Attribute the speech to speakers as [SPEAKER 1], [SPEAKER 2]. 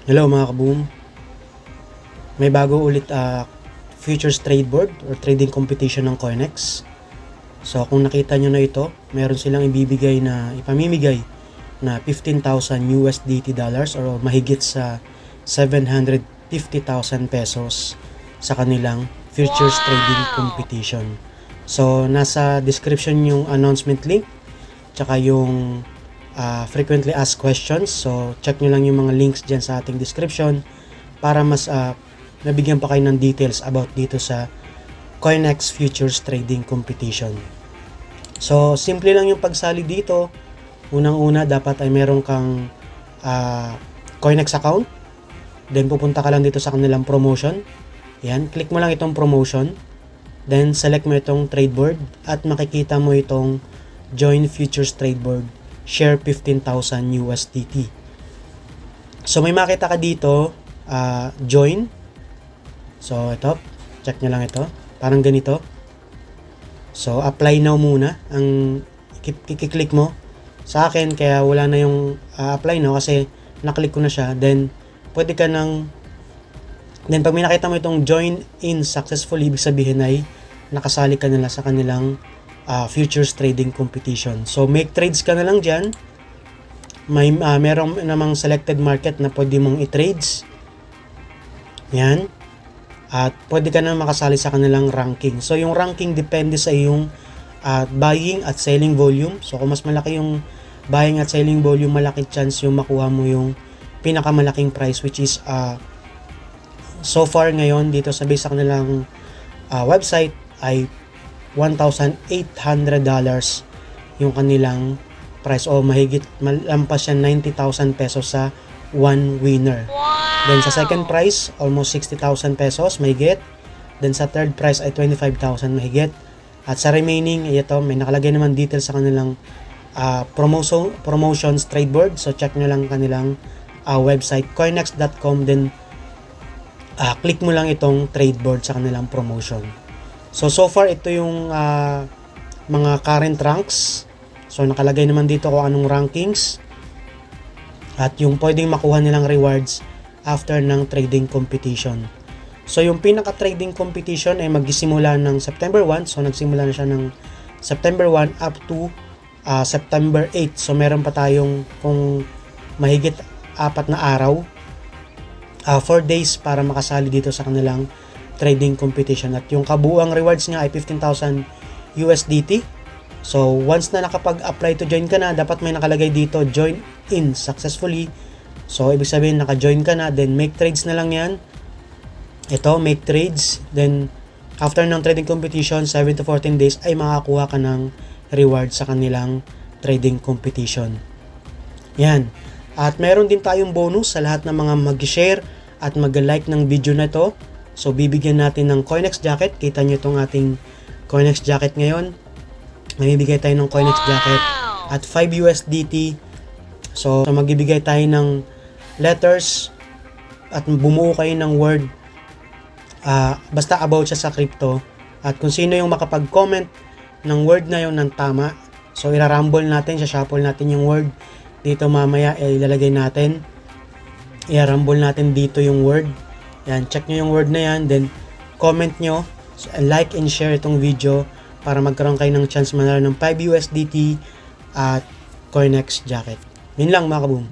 [SPEAKER 1] Hello mga kaboom. May bago ulit futures trade board or trading competition ng Coinex. So kung nakita nyo na ito, meron silang ipamimigay na 15,000 USDT dollars or mahigit sa 750,000 pesos sa kanilang futures trading competition. So nasa description yung announcement link tsaka yung frequently asked questions. So check nyo lang yung mga links dyan sa ating description para mas nabigyan pa kayo ng details about dito sa Coinex Futures Trading Competition. So simple lang yung pagsali dito. Unang-una dapat ay meron kang Coinex account. Then pupunta ka lang dito sa kanilang promotion. Yan, click mo lang itong promotion. Then select mo itong trade board at makikita mo itong Join Futures Trade Board, share 15,000 USDT. So may makita ka dito, join. So ito, check nyo lang ito. Parang ganito. So apply now muna ang i-click mo. Sa akin, kaya wala na yung apply now kasi naklik ko na siya. Then pwede ka pag may nakita mo itong join in successfully, ibig sabihin ay nakasali ka nila sa kanilang futures trading competition. So make trades ka na lang dyan. Meron namang selected market na pwede mong i-trades. Yan. At pwede ka na makasali sa kanilang ranking. So yung ranking depende sa iyong buying at selling volume. So kung mas malaki yung buying at selling volume, malaki chance yung makuha mo yung pinakamalaking price, which is so far ngayon dito sa base sa kanilang website ay $1,800 yung kanilang price, o mahigit malampas yan 90,000 pesos sa one winner. Then sa second prize, almost 60,000 pesos mahigit. Then sa third prize ay 25,000 mahigit. At sa remaining, ito may nakalagay naman details sa kanilang promotions trade board. So check nyo lang kanilang website coinex.com. Then click mo lang itong trade board sa kanilang promotion. So far ito yung mga current ranks. So nakalagay naman dito kung anong rankings at yung pwedeng makuha nilang rewards after ng trading competition. So yung pinaka-trading competition ay magsisimula ng September 1. So nagsimula na siya ng September 1 up to September 8. So meron pa tayong kung mahigit 4 na araw, 4 days para makasali dito sa kanilang trading competition. At yung kabuuang rewards niya ay 15,000 USDT. So once na nakapag-apply to join ka na, dapat may nakalagay dito join in successfully. So ibig sabihin naka-join ka na, then make trades na lang yan. Ito, make trades. Then after ng trading competition, 7 to 14 days ay makakuha ka ng reward sa kanilang trading competition. Yan. At meron din tayong bonus sa lahat ng mga mag-share at mag-like ng video na ito. So bibigyan natin ng Coinex jacket. Kita nyo itong ating Coinex jacket ngayon. Mamibigay tayo ng Coinex jacket at 5 USDT. So magbibigay tayo ng letters at bumuo kayo ng word basta about siya sa crypto. At kung sino yung makapag-comment ng word na yon ng tama, so irarumble natin, shuffle natin yung word dito mamaya, ilalagay natin, irarumble natin dito yung word. Yan, check nyo yung word na yan, then comment nyo, like and share itong video para magkaroon kayo ng chance manalo ng 5 USDT at Coinex jacket. Yun lang mga kaboom.